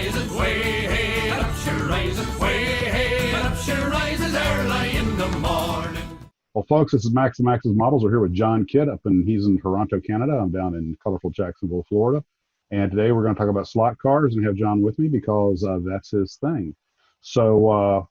rises way hey, and up she rises way hey, and up she rises early in the morning. Well, folks, this is Max and Max's Models. We're here with John Kidd and he's in Toronto, Canada. I'm down in colorful Jacksonville, Florida. And today we're going to talk about slot cars and have John with me because that's his thing. So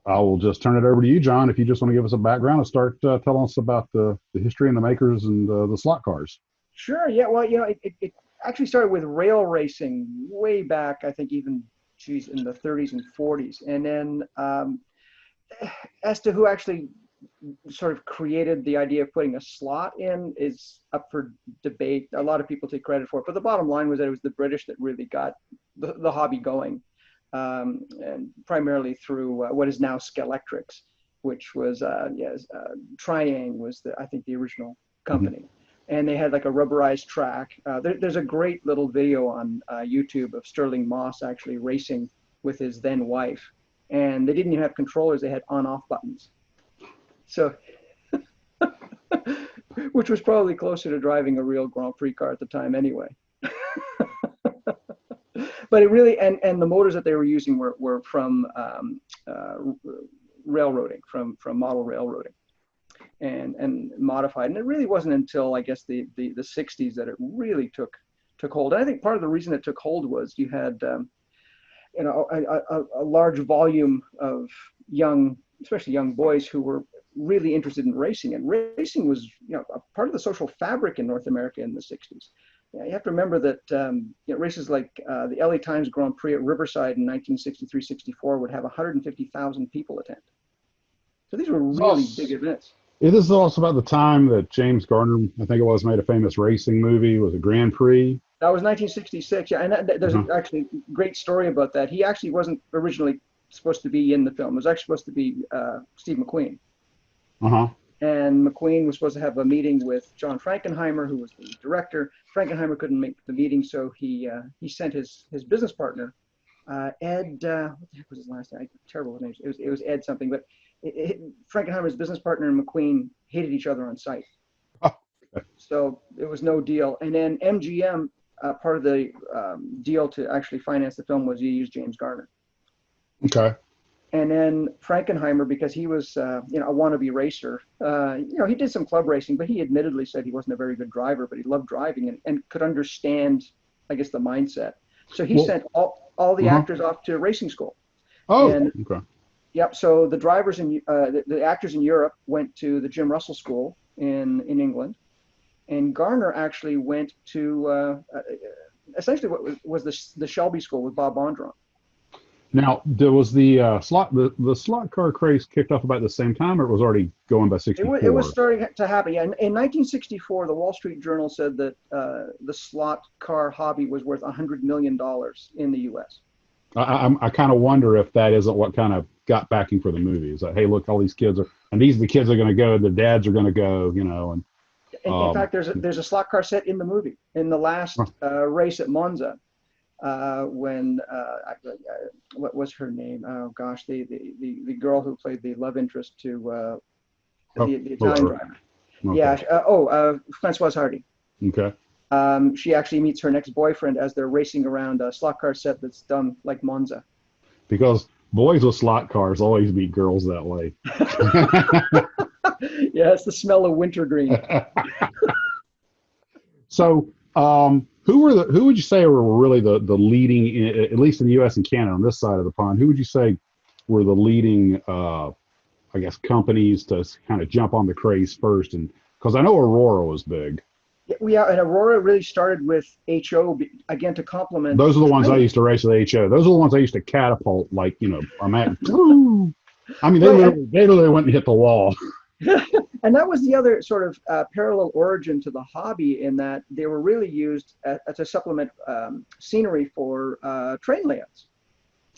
I will just turn it over to you, John, if you just want to give us a background and start telling us about the history and the makers and the slot cars. Sure. Yeah. Well, it actually started with rail racing way back, I think even, in the 30s and 40s. And then as to who actually sort of created the idea of putting a slot in is up for debate. A lot of people take credit for it, but the bottom line was that it was the British that really got the hobby going, and primarily through what is now Skelectrics, which was Triang was I think the original company. Mm-hmm. And they had like a rubberized track. There's a great little video on YouTube of Sterling Moss actually racing with his then wife, and they didn't even have controllers; they had on-off buttons. So, which was probably closer to driving a real Grand Prix car at the time anyway. But it really, and the motors that they were using were from railroading, from model railroading, and modified. And it really wasn't until, I guess, the 60s that it really took hold. And I think part of the reason it took hold was you had, a large volume of especially young boys who were really interested in racing, and racing was a part of the social fabric in North America in the 60s. You have to remember that races like the LA Times Grand Prix at Riverside in 1963-64 would have 150,000 people attend. So these were really big events. It is also about the time that James Garner, I think it was, made a famous racing movie. Was a Grand Prix? That was 1966, yeah. And there's actually a great story about that. He actually wasn't originally supposed to be in the film. It was actually supposed to be Steve McQueen. Uh-huh. And McQueen was supposed to have a meeting with John Frankenheimer, who was the director. Frankenheimer couldn't make the meeting, so he sent his business partner, Ed. What the heck was his last name? Terrible name. It was Ed something, but Frankenheimer's business partner and McQueen hated each other on site. Oh, okay. So it was no deal. And then MGM, part of the deal to actually finance the film was you use James Garner. Okay. And then Frankenheimer, because he was, a wannabe racer, he did some club racing, but he admittedly said he wasn't a very good driver, but he loved driving and could understand, I guess, the mindset. So he sent all the actors off to racing school. Oh, okay. Yep. So the drivers the actors in Europe went to the Jim Russell School in England, and Garner actually went to essentially what was the Shelby School with Bob Bondron. Now, there was the slot car craze kicked off about the same time, or it was already going by 64? It was starting to happen. Yeah. In 1964, the Wall Street Journal said that the slot car hobby was worth $100 million in the U.S. I kind of wonder if that isn't what kind of got backing for the movie. Is that, hey, look, all these kids and these are the kids that are going to go, the dads are going to go, and. In fact, there's a slot car set in the movie. In the last race at Monza. When what was her name? Oh gosh, the girl who played the love interest to the Italian driver. Okay. Yeah. Françoise Hardy. Okay. She actually meets her next boyfriend as they're racing around a slot car set that's done like Monza. Because boys with slot cars always meet girls that way. Yeah, it's the smell of wintergreen. So. Who would you say were really the leading, at least in the U.S. and Canada on this side of the pond, who would you say were the leading, companies to kind of jump on the craze first? And because I know Aurora was big. Yeah, and Aurora really started with HO, again, to complement. Those are the ones I used to race with HO. Those are the ones I used to catapult, like, I'm at, I mean, they literally went and hit the wall. And that was the other sort of parallel origin to the hobby, in that they were really used to supplement scenery for train layouts.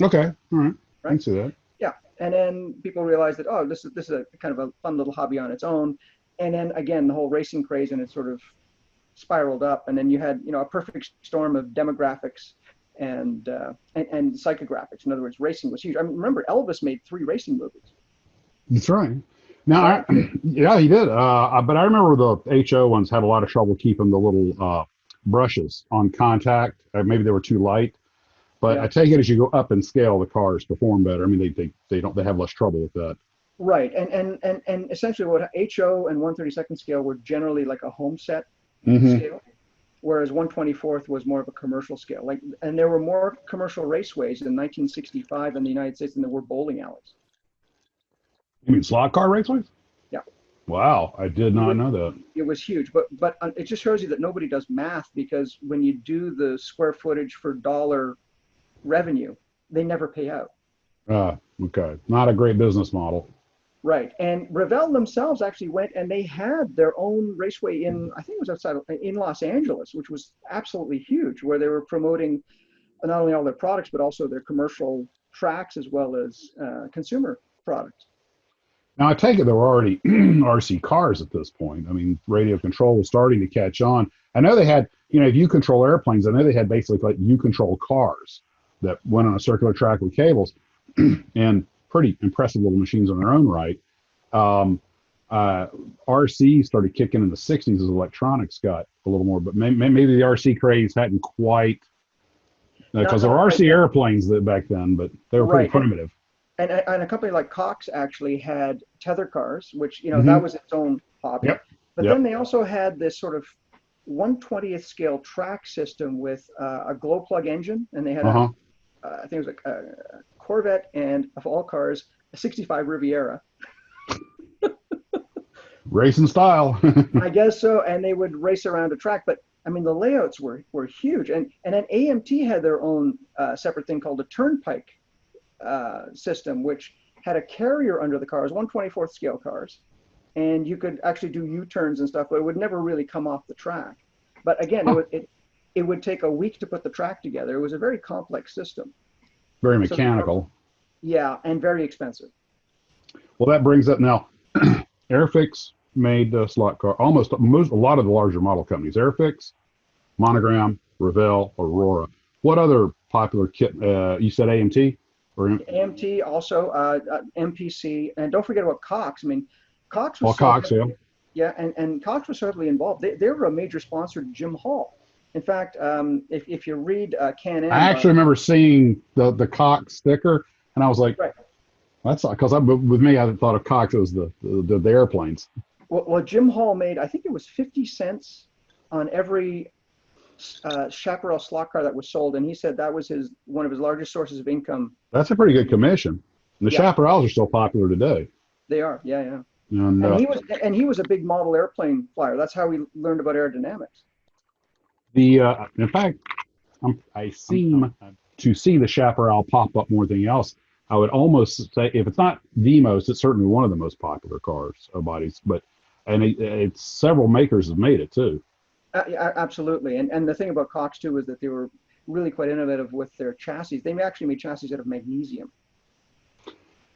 Okay, all right. I can see that. Yeah, and then people realized that, this is a kind of a fun little hobby on its own. And then again, the whole racing craze, and it sort of spiraled up. And then you had a perfect storm of demographics and psychographics. In other words, racing was huge. I mean, remember, Elvis made 3 racing movies. That's right. Now, yeah, he did. But I remember the HO ones had a lot of trouble keeping the little brushes on contact. Maybe they were too light. But Yeah. I take it as you go up in scale, the cars perform better. I mean, they have less trouble with that. Right. And essentially what HO and 132nd scale were generally like a home set Hmm. scale, whereas 124th was more of a commercial scale. Like, and there were more commercial raceways in 1965 in the United States than there were bowling alleys. You mean slot car raceways? Yeah. Wow, I did It not was, know that. it was huge, but it just shows you that nobody does math, because when you do the square footage for dollar revenue, they never pay out. Okay, not a great business model. Right. And Revell themselves actually went and they had their own raceway in, I think it was outside in Los Angeles, which was absolutely huge, where they were promoting not only all their products, but also their commercial tracks as well as consumer products. Now, I take it there were already RC cars at this point. I mean, radio control was starting to catch on. I know they had, if you control airplanes, I know they had basically like you control cars that went on a circular track with cables and pretty impressive little machines on their own right. Um, RC started kicking in the 60s as electronics got a little more, but maybe the RC craze hadn't quite, because there were Not quite RC yet. airplanes back then, but they were pretty Right. primitive. And a company like Cox actually had tether cars, which, that Hmm. was its own hobby. Yep. But then Yep. they also had this sort of 1/20th scale track system with a glow plug engine. And they had Uh-huh. I think it was a Corvette and, of all cars, a 65 Riviera. Racing style. I guess so. And they would race around a track. But I mean, the layouts were huge. And then AMT had their own separate thing called a turnpike system, which had a carrier under the cars, 1/24th scale cars, and you could actually do U-turns and stuff, but it would never really come off the track. But again, Huh. it would take a week to put the track together. It was a very complex system. Very So they mechanical. yeah, and very expensive. Well, that brings up now, Airfix made slot car, a lot of the larger model companies, Airfix, Monogram, Revell, Aurora. What other popular kit, you said AMT? Or AMT also, MPC, and don't forget about Cox. I mean, Cox was so Cox, yeah. heavily, yeah, and Cox was so heavily involved. They were a major sponsor to Jim Hall. In fact, if you read Can-Am, I actually remember seeing the Cox sticker, and I was like, right. that's because with me, I thought of Cox as the airplanes. Well, Jim Hall made, I think it was 50 cents on every Chaparral slot car that was sold, and he said that was one of his largest sources of income. That's a pretty good commission. And the Yeah, Chaparrals are still popular today. they are. Yeah, yeah. And And he was a big model airplane flyer. That's how we learned about aerodynamics. in fact, I seem to see the Chaparral pop up more than anything else. I would almost say, if it's not the most, it's certainly one of the most popular cars bodies. And it's several makers have made it too. Absolutely. And the thing about Cox too is that they were really quite innovative with their chassis. They actually made chassis out of magnesium.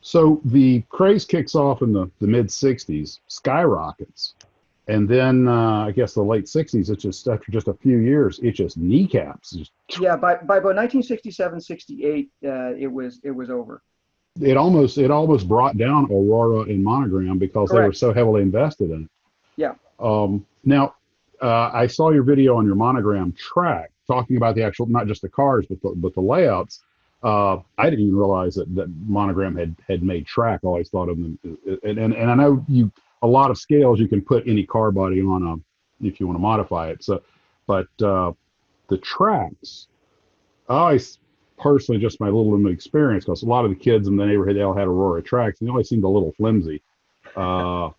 So the craze kicks off in the mid 60s, skyrockets. And then I guess the late 60s, it's just after just a few years, it just kneecaps. Yeah, by about 1967, 68, it was over. It almost brought down Aurora and Monogram because they were Correct. so heavily invested in it. Yeah. Now, I saw your video on your Monogram track talking about the actual, not just the cars, but the layouts. I didn't even realize that Monogram had made track. I always thought of them, and I know a lot of scales you can put any car body on if you want to modify it. So, but the tracks, I always personally, just my little limited experience, because a lot of the kids in the neighborhood, they all had Aurora tracks, and they always seemed a little flimsy. But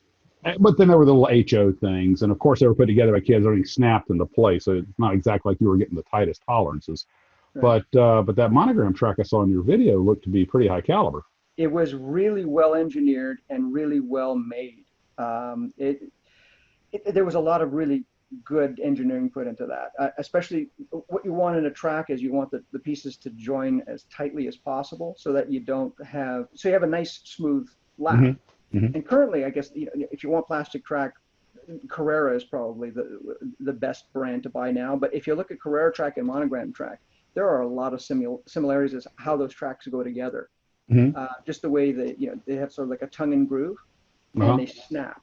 then there were the little HO things, and of course they were put together by kids. Everything snapped into place, so it's not exactly like you were getting the tightest tolerances. Right. But that Monogram track I saw in your video looked to be pretty high caliber. It was really well engineered and really well made. There was a lot of really good engineering put into that. Especially what you want in a track is you want the pieces to join as tightly as possible, so that you have a nice smooth lap. Mm-hmm. Mm-hmm. And currently, I guess, if you want plastic track, Carrera is probably the best brand to buy now. But if you look at Carrera track and Monogram track, there are a lot of similarities as how those tracks go together. Mm-hmm. Just the way that they have sort of like a tongue and groove, Uh-huh. and they snap,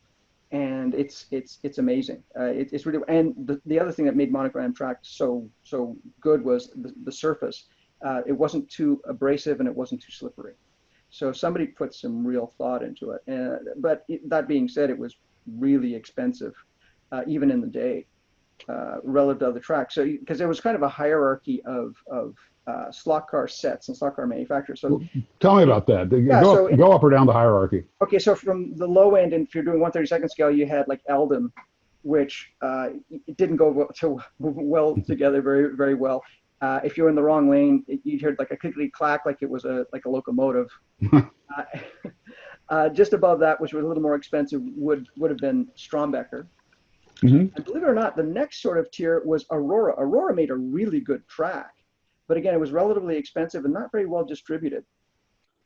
and it's amazing. It's really, and the other thing that made Monogram track so good was the surface. It wasn't too abrasive and it wasn't too slippery. So somebody put some real thought into it. That being said, it was really expensive, even in the day, relative to other tracks. So because there was kind of a hierarchy of slot car sets and slot car manufacturers. So tell me about that. yeah, Go up or down the hierarchy. okay, so from the low end, and if you're doing 1/32 scale, you had like Eldon, which it didn't go well together very, very well. If you're in the wrong lane, you heard like a clickety clack, like it was like a locomotive. Just above that, which was a little more expensive, would have been Strombecker. Mm-hmm. And believe it or not, the next sort of tier was Aurora. Aurora made a really good track, but again, it was relatively expensive and not very well distributed.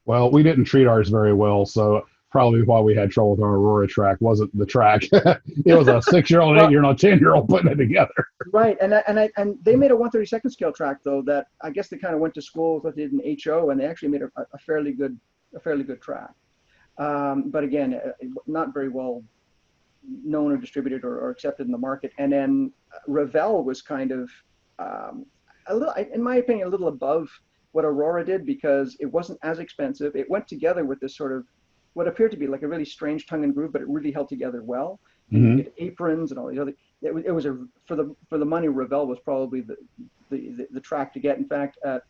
Well, we didn't treat ours very well, so probably why we had trouble with our Aurora track wasn't the track. It was a 6-year-old, Well, 8-year-old, 10-year-old putting it together. Right, and they made a 1/32 scale track though that I guess they kind of went to school with what they did in HO, and they actually made a fairly good track. But again, not very well known or distributed or accepted in the market. And then Revell was kind of a little, in my opinion, a little above what Aurora did because it wasn't as expensive. It went together with this sort of what appeared to be like a really strange tongue and groove, but it really held together well. Mm-hmm. You get aprons and all these other. It was for the money. Revell was probably the track to get. In fact, it's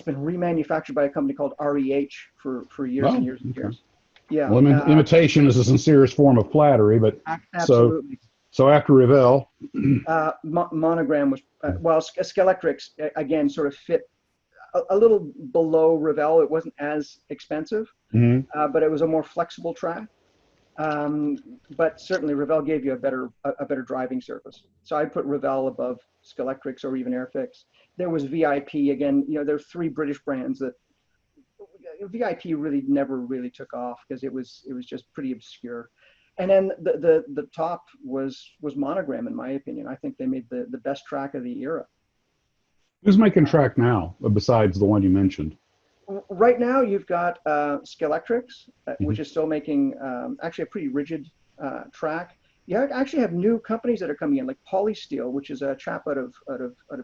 been remanufactured by a company called REH for years and years and years. Yeah. Well, imitation is the sincerest form of flattery, but absolutely. So after Revell, Monogram was Skelectrics again sort of fit a little below Revell. It wasn't as expensive, mm-hmm. But it was a more flexible track. But certainly Revell gave you a better driving surface. So I'd put Revell above Skelectrics or even Airfix. There was VIP again. There are 3 British brands that VIP really never really took off because it was just pretty obscure. And then the top was Monogram in my opinion. I think they made the best track of the era. Who's making track now besides the one you mentioned? Right now, you've got Skelectrics, which is still making actually a pretty rigid track. You actually have new companies that are coming in, like Polysteel, which is a chap out of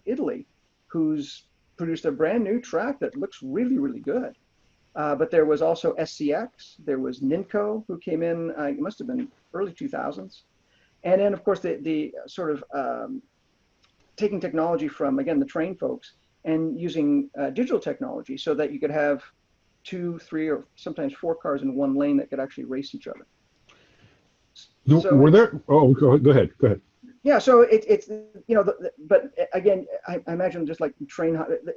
Italy, who's produced a brand new track that looks really, really good. But there was also SCX. There was Ninco, who came in. It must have been early 2000s, and then of course the sort of taking technology from again the train folks and using digital technology so that you could have 2, 3, or sometimes 4 cars in one lane that could actually race each other. So were there? Oh, go ahead. Yeah, so it's but again, I imagine just like train.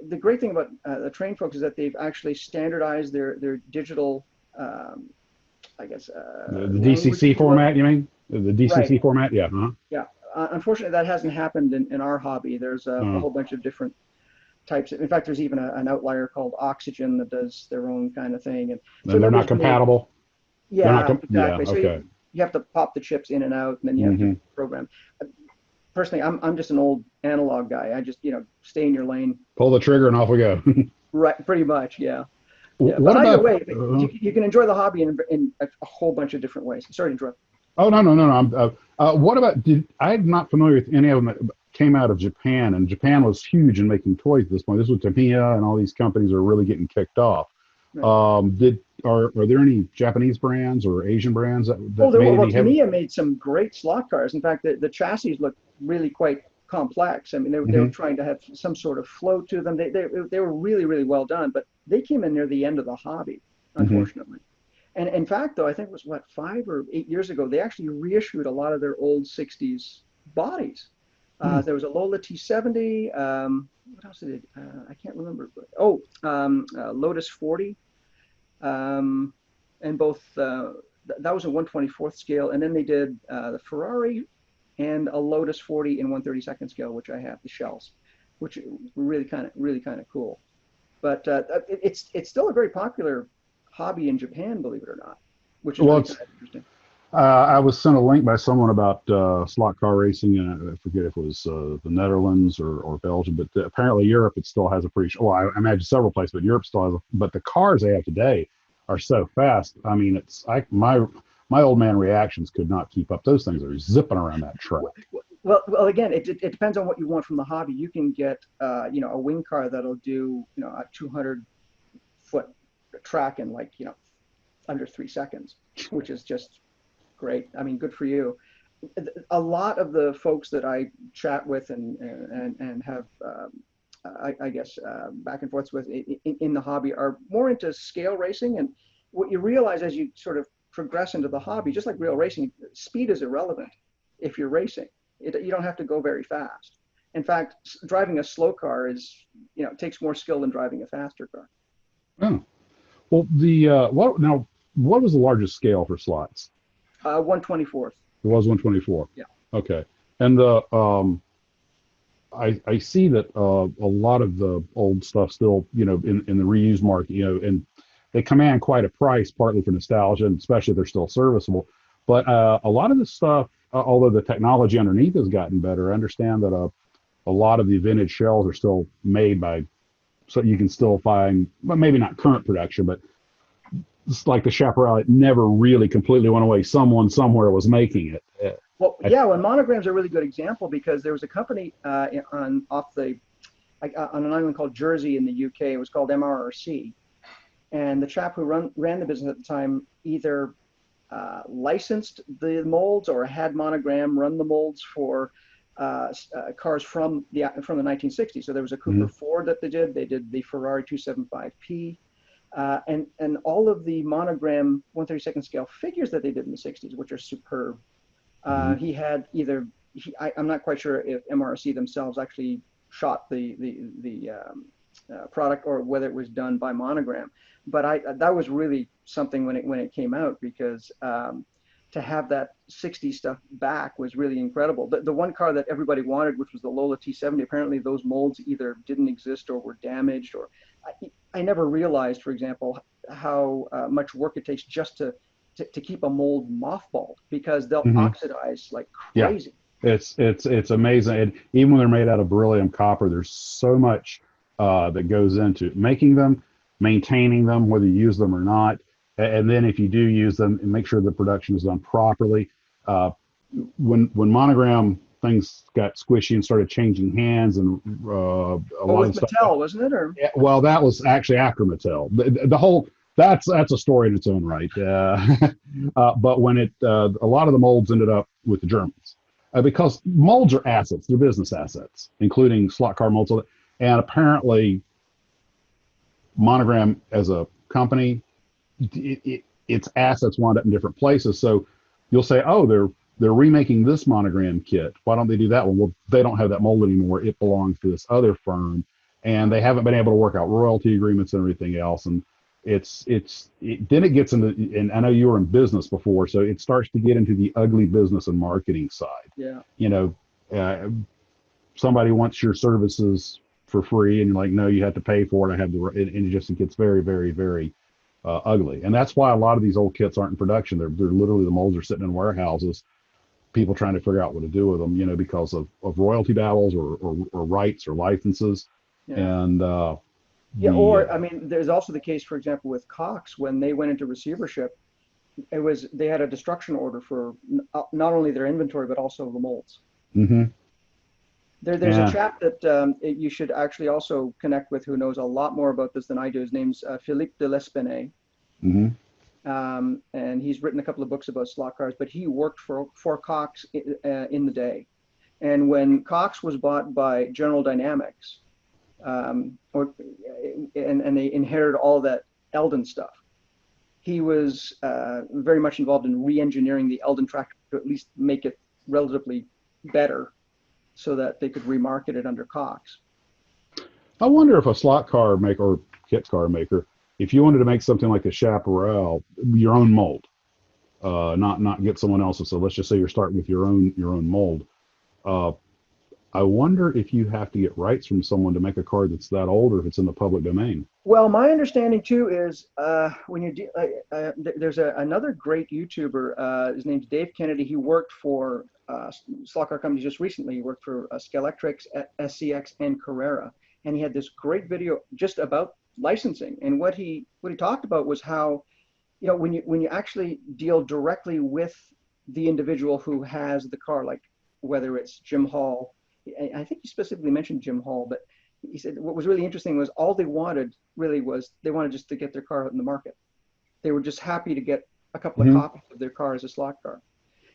The great thing about the train folks is that they've actually standardized their digital, I guess. The DCC format, you mean? The DCC right. format, yeah. Uh-huh. Yeah. Unfortunately, that hasn't happened in our hobby. There's a whole bunch of different types. In fact, there's even an outlier called Oxygen that does their own kind of thing, and so they're not compatible. Yeah, exactly. Yeah, okay. So you have to pop the chips in and out, and then you have to program. Personally, I'm just an old analog guy. I just stay in your lane, pull the trigger, and off we go. Right, pretty much, yeah. What but either about, way, you can enjoy the hobby in a whole bunch of different ways. Sorry to interrupt. Oh no. What about? I'm not familiar with any of them that came out of Japan, and Japan was huge in making toys at this point. This was Tamiya, and all these companies are really getting kicked off. Right. Are there any Japanese brands or Asian brands that Tamiya made some great slot cars. In fact, the chassis look really quite complex. I mean, they were trying to have some sort of flow to them. They were really, really well done, but they came in near the end of the hobby, unfortunately. And in fact, though, I think it was 5 or 8 years ago, they actually reissued a lot of their old 60s bodies. There was a Lola T70. What else did it? I can't remember. Lotus 40. And both, that was a 1/24th scale. And then they did the Ferrari and a Lotus 40 in 1/32 scale, which I have, the shells, which were really kind of cool. But it's still a very popular hobby in Japan, believe it or not, which is really kind of interesting. I was sent a link by someone about slot car racing, and I forget if it was the Netherlands or Belgium, but apparently Europe, it still has a pretty, well, I imagine several places, but Europe still has, but the cars they have today are so fast. I mean, my old man reactions could not keep up. Those things are zipping around that track. Well, again, it depends on what you want from the hobby. You can get, a wing car that'll do, a 200-foot track in like, under 3 seconds, which is just great. I mean, good for you. A lot of the folks that I chat with and have, I guess, back and forth with in the hobby are more into scale racing. And what you realize as you sort of progress into the hobby, just like real racing, speed is irrelevant if you're racing. You don't have to go very fast. In fact, driving a slow car takes more skill than driving a faster car. Oh, well, what was the largest scale for slots? 1/24. It was 1/24. Yeah. Okay. And I see that a lot of the old stuff still, in the reused market, and they command quite a price, partly for nostalgia, and especially if they're still serviceable. But a lot of the stuff, although the technology underneath has gotten better, I understand that a lot of the vintage shells are still made so you can still find, well, maybe not current production, but it's like the Chaparral, it never really completely went away. Someone somewhere was making it. Well, yeah, and monograms are a really good example because there was a company on an island called Jersey in the UK. It was called MRRC, and the chap who ran the business at the time either licensed the molds or had Monogram run the molds for cars from the 1960s. So there was a Cooper Ford that they did. They did the Ferrari 275P. And all of the Monogram 1/32 scale figures that they did in the 60s, which are superb. He had I'm not quite sure if MRC themselves actually shot the product or whether it was done by Monogram, but that was really something when it came out, because to have that 60s stuff back was really incredible. The one car that everybody wanted, which was the Lola T70, apparently those molds either didn't exist or were damaged, or I never realized, for example, how much work it takes just to keep a mold mothballed, because they'll oxidize like crazy. Yeah. It's amazing. And even when they're made out of beryllium copper, there's so much that goes into making them, maintaining them, whether you use them or not. And then if you do use them, make sure the production is done properly. When Monogram things got squishy and started changing hands, and a lot of stuff. Mattel, wasn't it? Or yeah, well, that was actually after Mattel. The whole that's a story in its own right. But when a lot of the molds ended up with the Germans, because molds are assets, they're business assets, including slot car molds. And apparently, Monogram as a company, its assets wound up in different places. So you'll say, oh, they're remaking this Monogram kit. Why don't they do that one? Well, they don't have that mold anymore. It belongs to this other firm, and they haven't been able to work out royalty agreements and everything else. And then it gets into, and I know you were in business before, so it starts to get into the ugly business and marketing side. Yeah. Somebody wants your services for free, and you're like, no, you have to pay for it. I have the, and it gets very, very, very ugly. And that's why a lot of these old kits aren't in production. They're literally, the molds are sitting in warehouses, people trying to figure out what to do with them, because of royalty battles or rights or licenses. Yeah. And there's also the case, for example, with Cox, when they went into receivership, they had a destruction order for not only their inventory but also the molds. There's a chap that you should actually also connect with who knows a lot more about this than I do. His name's Felipe De Lespine. And he's written a couple of books about slot cars, but he worked for Cox in the day. And when Cox was bought by General Dynamics, and they inherited all that Eldon stuff, he was very much involved in re-engineering the Eldon tractor to at least make it relatively better, so that they could remarket it under Cox. I wonder if a slot car maker or kit car maker, if you wanted to make something like a Chaparral, your own mold, not get someone else's. So let's just say you're starting with your own mold. I wonder if you have to get rights from someone to make a car that's that old, or if it's in the public domain. Well, my understanding too is when you there's another great YouTuber. His name's Dave Kennedy. He worked for slot car companies just recently. He worked for Skelectrix, SCX, and Carrera, and he had this great video just about licensing. And what he talked about was how, when you actually deal directly with the individual who has the car, like whether it's Jim Hall. I think he specifically mentioned Jim Hall, but he said what was really interesting was all they wanted really was they wanted just to get their car out in the market. They were just happy to get a couple of copies of their car as a slot car.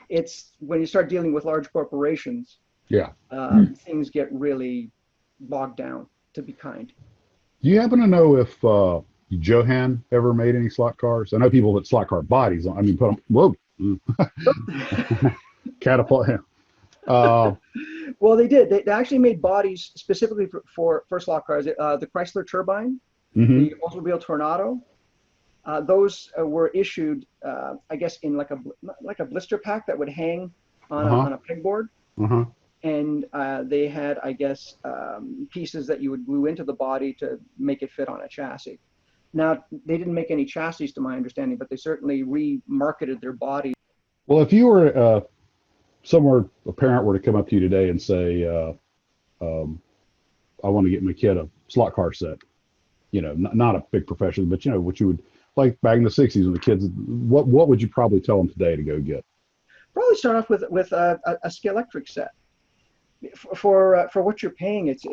It's when you start dealing with large corporations, things get really bogged down, to be kind. Do you happen to know if Johan ever made any slot cars? I know people that slot car bodies. I mean, put them. Whoa, catapult him. Well, they did. They actually made bodies specifically for slot cars. The Chrysler Turbine, the Oldsmobile Tornado. Those were issued, I guess, in like a blister pack that would hang on a pegboard. And they had, I guess, pieces that you would glue into the body to make it fit on a chassis. Now, they didn't make any chassis, to my understanding, but they certainly remarketed their body. Well, if you were somewhere, a parent were to come up to you today and say, I want to get my kid a slot car set, not a big profession, but, what you would, like back in the 60s when the kids, what would you probably tell them today to go get? Probably start off with a Scalextric set. For what you're paying, it's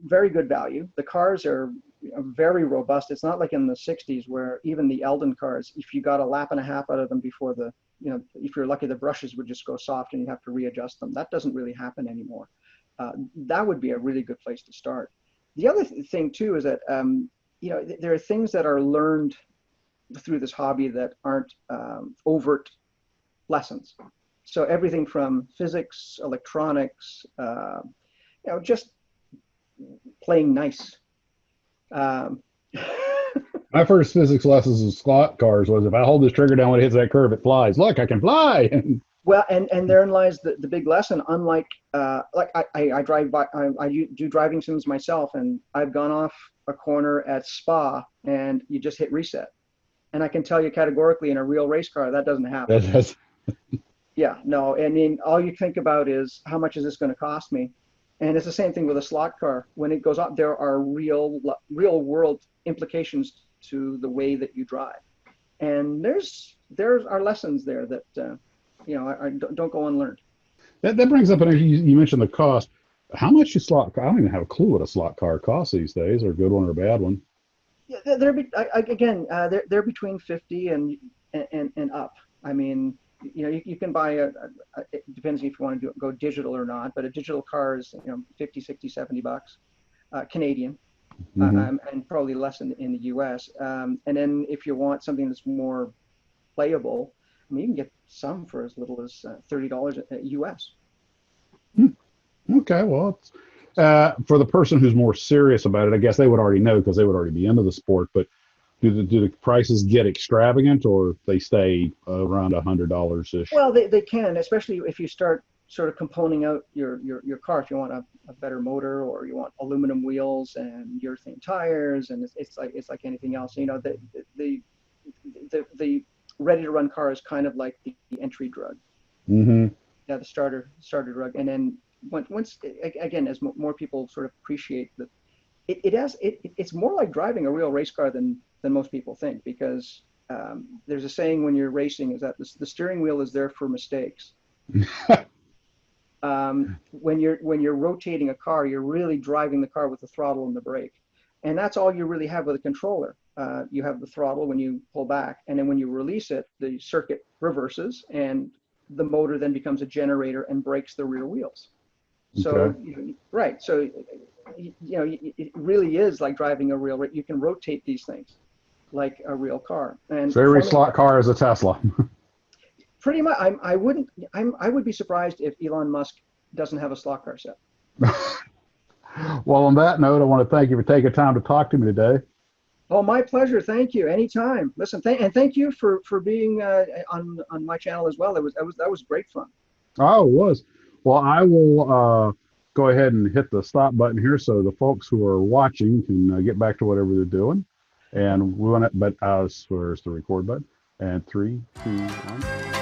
very good value. The cars are very robust. It's not like in the 60s where even the Eldon cars, if you got a lap and a half out of them before if you're lucky, the brushes would just go soft and you have to readjust them. That doesn't really happen anymore. That would be a really good place to start. The other thing too is that there are things that are learned through this hobby that aren't overt lessons. So everything from physics, electronics, just playing nice. My first physics lessons of slot cars was if I hold this trigger down when it hits that curve, it flies. Look, I can fly. Well, and therein lies the big lesson. Unlike I drive by, I do driving sims myself, and I've gone off a corner at Spa, and you just hit reset. And I can tell you categorically, in a real race car, that doesn't happen. Yeah, no. I mean, all you think about is how much is this going to cost me? And it's the same thing with a slot car. When it goes up, there are real world implications to the way that you drive. And there are lessons there that don't go unlearned. That brings up you mentioned the cost. How much is slot car? I don't even have a clue what a slot car costs these days, or a good one or a bad one. Yeah, they're between 50 and up. I mean, you can buy it depends if you want to go digital or not, but a digital car is 50, 60, 70 bucks Canadian, and probably less in the US. And then if you want something that's more playable, I mean, you can get some for as little as $30 US. Okay, well, it's, for the person who's more serious about it, I guess they would already know because they would already be into the sport. But do the prices get extravagant, or they stay around $100 ish? Well, they can, especially if you start sort of componenting out your car. If you want a better motor, or you want aluminum wheels and urethane tires, and it's like anything else. The ready to run car is kind of like the entry drug. Yeah, the starter drug, and then once again, as more people sort of appreciate that, it's more like driving a real race car than most people think, because there's a saying when you're racing is that the steering wheel is there for mistakes. When you're rotating a car, you're really driving the car with the throttle and the brake, and that's all you really have with a controller. You have the throttle when you pull back, and then when you release it, the circuit reverses, and the motor then becomes a generator and brakes the rear wheels. So, right. So, it really is like driving a real. You can rotate these things like a real car. And so every slot car is a Tesla. Pretty much. I would be surprised if Elon Musk doesn't have a slot car set. Well, on that note, I want to thank you for taking time to talk to me today. Oh, my pleasure. Thank you. Anytime. Listen, thank you for being on my channel as well. That was great fun. Oh, it was. Well, I will go ahead and hit the stop button here so the folks who are watching can get back to whatever they're doing. And we want to, but as far as the record button, and 3, 2, 1.